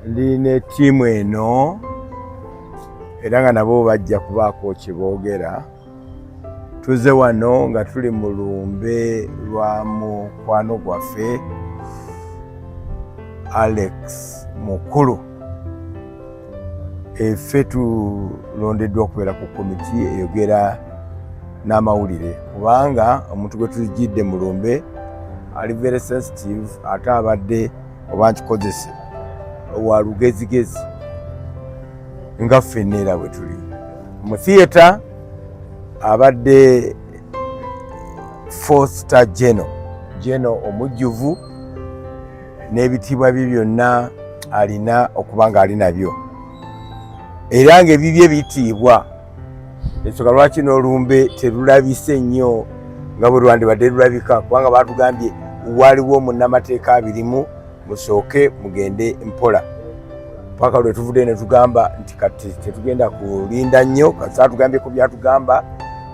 Ndine timu eno era nga nabo bajja kubaako kiboogera. Tuze wano nga tuli mu lumbe lwa mukwano gwaffe Alex Mukulu. Effe tulondeddwa okubeera ku komiti eyogera n'amawulire kubanga omuntu gwe tujjidde mu lumbe ali very sensitive ate abadde oba nkikozese wa lugezigezi nga ffenna era bwe tuli mu theatre abadde 4-star General omujjuvu n'ebitiibwa bye byonna alina okuba nga ali nabyo era ng'ebibye bitiibwa ensonga lwaki n'olumbe terulabise nnyo nga bwe lwandibadde lulabika kubanga baatugambye waliwo munnamateeka abirimu musooke mugende mpola paka lwe tuvudde ne tugamba nti kati tetugenda kulinda nnyo kasa tugambye ku byatugamba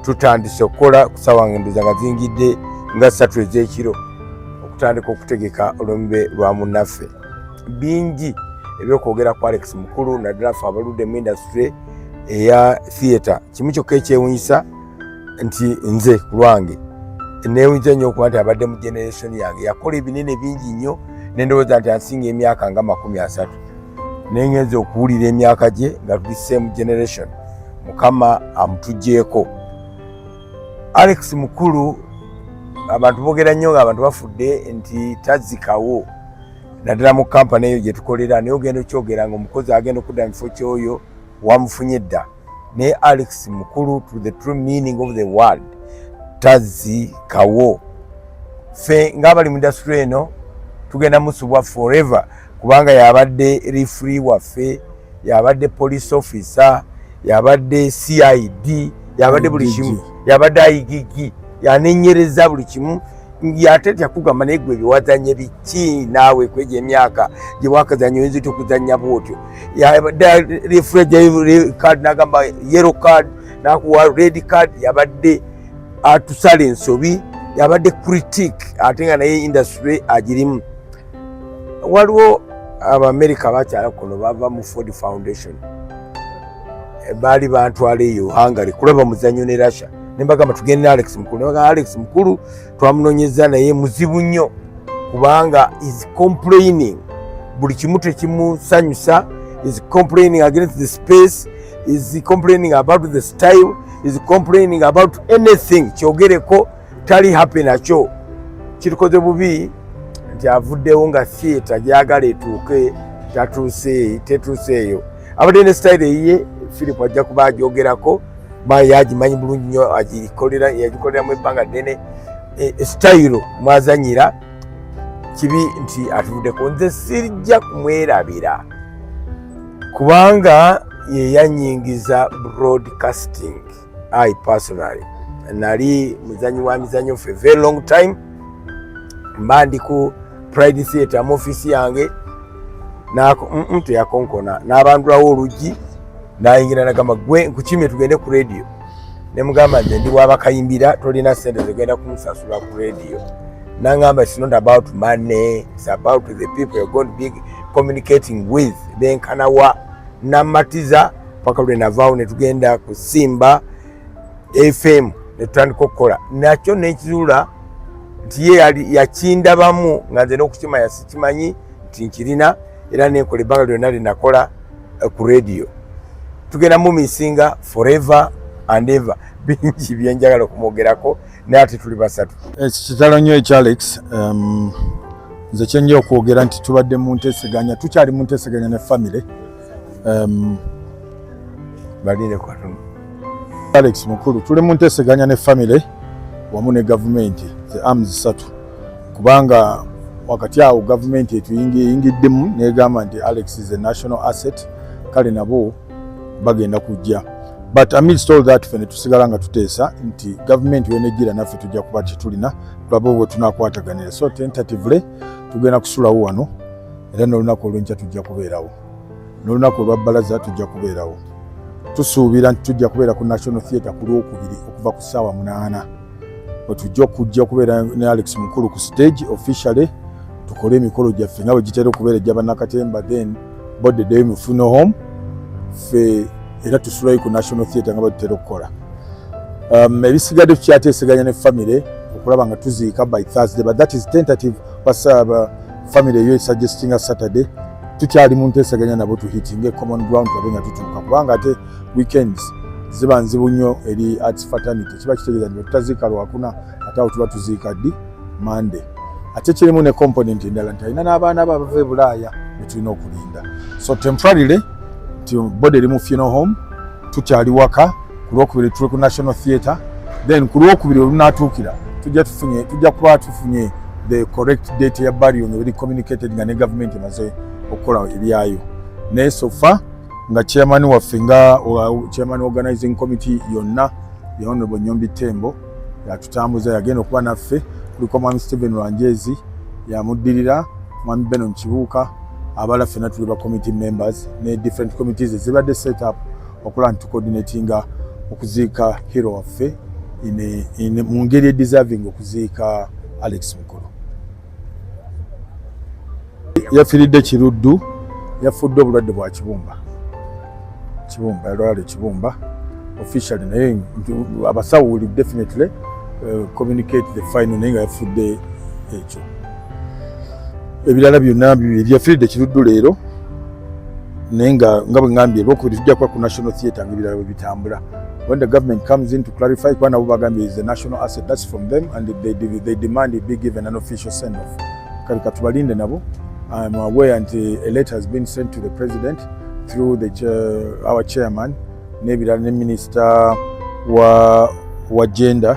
tutandise okukola kusaawa ngendoza nga zingidde nga 3 ez'ekiro okutandika okutegeka olumbe lwa munnaffe. Bingi ebyokwogera ku Alex Mukulu naddala ffe abaludde mu industry eya theatre. Kimu kyokka ekyewunyisa nti nze ku lwange neewunyisa nnyo okuba nti abadde mu generation yange yakola ebinene bingi nnyo nendowooza nti ansinga emyaka nga 30 nengenza okuwulira emyaka gye nga tuli same generation. Mukama amutugjeeko. Alex Mukulu abantu boogera nnyo nga abantu bafudde nti tazikawo naddala mu kampani eyo gye tukolera naye ogenda okyogera nga omukozi agenda okudda mu kifo ky'oyo wamufunye dda naye Alex Mukulu to the true meaning of the word tazikawo. Ffe ng'abali mu industry eno tugenda musubwa forever kubanga yabadde referee waffe, yabadde police officer, yabadde CID, yabadde buli kimu, yabadde ayigigi, yanenyereza buli kimu. Yatetya kugamba naye gwe biwazanye biki naawe kwegye emyaka gye wakazanya oyinza okuzanya bwotyo. Yabadde referee card n'agamba yellow card n'akuwa red card, yabadde atusala ensobi, yabadde critique ate nga naye industry agirimu. Waliwo Abamerika bakyala kuno bava mu Ford Foundation baali bantwala eyo Hungary kulaba muzanyo ne Russia nembagamba tugende Alex Mukulu. Nebagamba Alex Mukulu twamunonyeza naye muzibu nnyo kubanga is complaining buli kimu tekimusanyusa, is complaining against the space, is complaining about the style, is complaining about anything kyogereko tali happy nakyo. Kirikoze bubi nti avuddewo nga theatre gyagala etuuke tetuuseeyo. Abadde ne style eyiye Philip ajja kuba agyogerako yagimanyi bulungi nnyo yagikoleramu ebbanga ddene. Style mwazanyira kibi nti atuvuddeko. Nze sijja kumwerabira kubanga ye yanyingiza broadcasting. I personally nali muzanyi wa mizanyo for a very long time. Mbandi ku Pride Theatre mu office yange teyakonkona n'abandulawo oluggi nayingira nagamba gwe nkukimye tugende ku radio. Nemugamba nze ndi wabakayimbira tolina ssente zigenda kumusasula ku radio. Nangamba it's not about money, it's about the people you're going to be communicating with. Benkanawa namatiza paka lwe navaawo ne tugenda kusimba FM ne tutandika okukola nakyo nekizuula nti ye yakindabamu nga nze n'okukima yasikimanyi nti nkirina era nekola ebbanga lyonna linakola ku radio. Tugenda mu misinga forever and ever. Bingi byenjagala okumwogerako naye ate tuli basatu. Kitalo nnyo ekya Alex. Nze kyenjira okwogera nti tubadde mu nteeseganya, tukyali mu nteeseganya ne family. Baline kwatono. Alex Mukulu tuli mu nteeseganya ne family wamu ne government the arms satu kubanga wakati awo government etuyingiddemu negamba nti Alex is a national asset kale nabo bagenda kujja. But amidst all that fene tusigala nga tuteesa nti government wenejjira naffe tujja kuba kitulina tulaba bwe tunakwataganira. So tentatively tugenda kusulawo wano era n'olunaku olw'enkya tujja kubeerawo, n'olunaku olwabbalaza tujja kubeerawo. Tusuubira nti tujja kubeera ku National Theatre ku Lwokubiri okuva ku ssaawa 8 wetujja okujja kubeera ne Alex Mukulu ku stage officially tukole emikolo gyaffe nga bwe gitera okubeera ejja bannakatemba then body day mu funeral home fe era tusulayo ku National Theatre nga batera okukola. Ebisigadde tukyateeseganya ne family okulaba nga tuziika by Thursday, but that is tentative. Pasaba family yo suggesting a Saturday. Tukyali mu nteeseganya nabo tuhitinge common ground tulabe nga tutuuka, kubanga ate weekends ziba nzibu nnyo eri arts fraternity. Kiba kitegeeza nti tutaziika Lwakuna ate awo tuba tuziika ddi Monday. Ate kirimu ne component endala nti alina n'abaana abo abava e Bulaaya be tulina okulinda. So temporarily nti body eri mu funeral home, tukyali waka. Ku Lwokubiri tuli ku National Theatre, then ku Lwokubiri olunaatuukira tujja kuba tufunye the correct date ya burial nga biri communicated nga ne government emaze okukola ebyayo. Naye sofa nga chairman waffe nga chairman organizing committee yonna ya Honorable Nyombi Tembo yatutambuza, yagenda okuba naffe. Kuliko Mwami Stephen Lwanjezi yamuddirira, Mwami Benon Kibuuka, abala ffenna tuli ba committee members ne different committees ezibadde set up okulaba nti tucoordinatinga okuziika hero waffe mu ngeri deserving okuziika Alex Mukulu. Yafiiridde Kiruddu, yafudde obulwadde bwa kibumba, yalwala ekibumba officially, naye abasawo will definitely communicate the final, naye nga yafudde ekyo. Ebirala byonna bibiri yafiiridde Kiruddu leero, naye nga bwe ngambye Lwokubiri tujja kuba ku National Theatre nga ebirala bwe bitambula. When the government comes in to clarify, kwa nabo bagambye is a national asset, that's from them, and they demand it be given an official send-off. Kali katubalinde nabo. I'm aware until a letter has been sent to the president through our chairman, nebirala ne minister wa gender,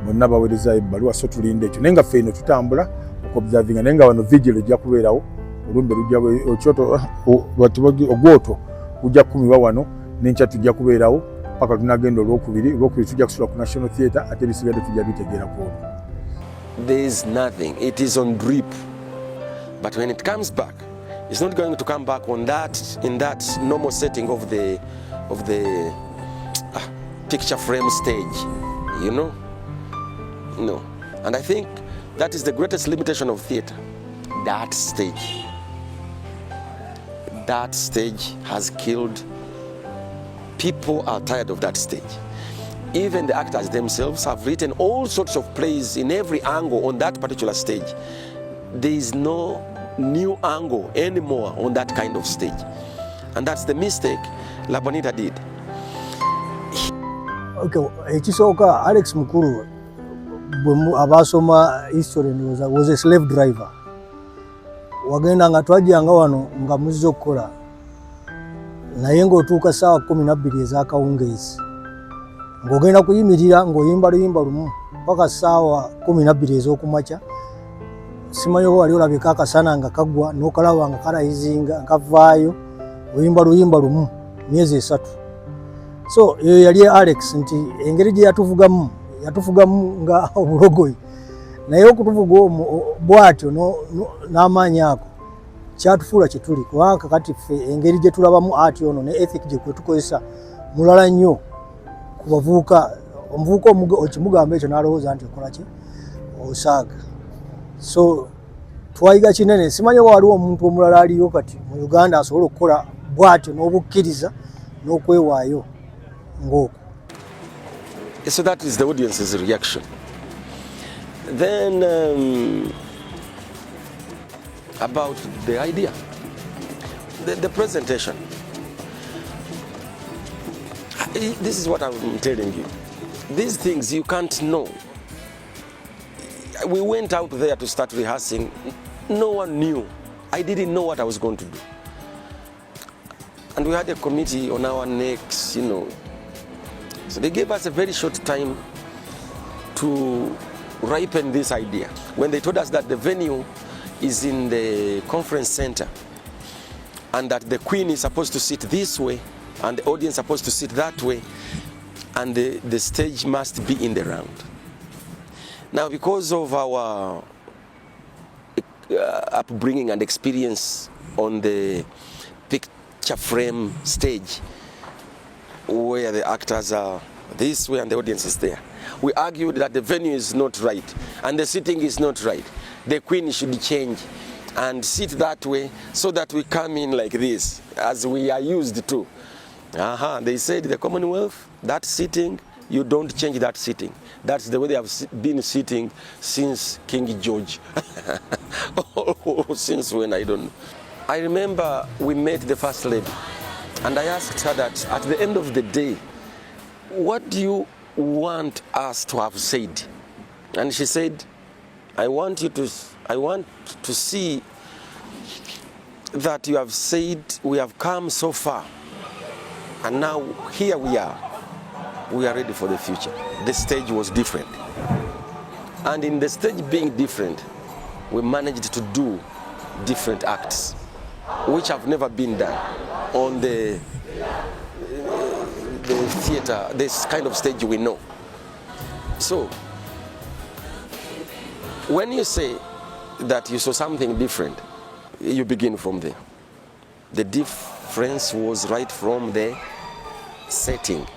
bonna baweereza ebbaluwa, so tulinde ekyo. Naye nga ffe eno tutambula okobservinga, naye nga wano vigil ejja kubeerawo, olumbe lujja okyoto ogwoto ujja kukumirwa wano, n'enkya tujja kubeerawo paka tunagenda Olwokubiri tujja kusula ku National Theatre, ate ebisigadde tujja bitegeera ku olwo. There is nothing, it is on drip, but when it comes back, it's not going to come back in that normal setting of the picture frame stage, you know. No, and I think that is the greatest limitation of theatre. That stage has killed. People are tired of that stage. Even the actors themselves have written all sorts of plays in every angle on that particular stage. There is no new angle anymore on that kind of stage, and that's the mistake La Bonita did. Okay, ekisooka Alex Mukulu abasoma history was a slave driver. Wagenda nga twajjanga wano nga muzze okukola, naye ng'otuuka ssaawa 12 ez'akawungeezi ng'ogenda kuyimirira ng'oyimba luyimba lumu paka ssaawa 12 ez'okumakya. Simanyi oba wali olabika akasana nga kagwa n'okalaba nga kalayizinga kavaayo, oyimba luyimba lumu myezi 3. So eyo yali Alex, nti engeri gye yatufugamu nga obulogoyi, naye okutuvuga bwatyo n'amaanyi ako kyatufuula kye tuli, kubanga kati ffe engeri gye tulabamu ati ono ne ethic gye tukozesa mulala nnyo ku bavubuka. Omuvubuka okimugamba ekyo n'alowooza nti okola ki, osaaga. So twayiga kinene. Simanyi oba waliwo omuntu omulala aliyo kati mu Uganda asobola okukola bwatyo n'obukkiriza n'okwewaayo ng'okwo. So that is the audience's reaction. Then about the idea, the presentation. This is what I'm telling you. These things you can't know. We went out there to start rehearsing. No one knew. I didn't know what I was going to do. And we had a committee on our necks, you know. So they gave us a very short time to ripen this idea. When they told us that the venue is in the conference center and that the queen is supposed to sit this way and the audience is supposed to sit that way and the stage must be in the round. Now, because of our upbringing and experience on the picture frame stage, where the actors are this way and the audience is there, we argued that the venue is not right and the seating is not right. The queen should change and sit that way so that we come in like this, as we are used to. They said the Commonwealth, that sitting, you don't change that sitting. That's the way they have been sitting since King George. Since when, I don't know. I remember we met the First Lady, and I asked her that at the end of the day, what do you want us to have said? And she said, I want to see that you have said we have come so far, and now here we are ready for the future. The stage was different, and in the stage being different, we managed to do different acts which have never been done on the theater, this kind of stage we know. So when you say that you saw something different, you begin from there. The difference was right from the setting.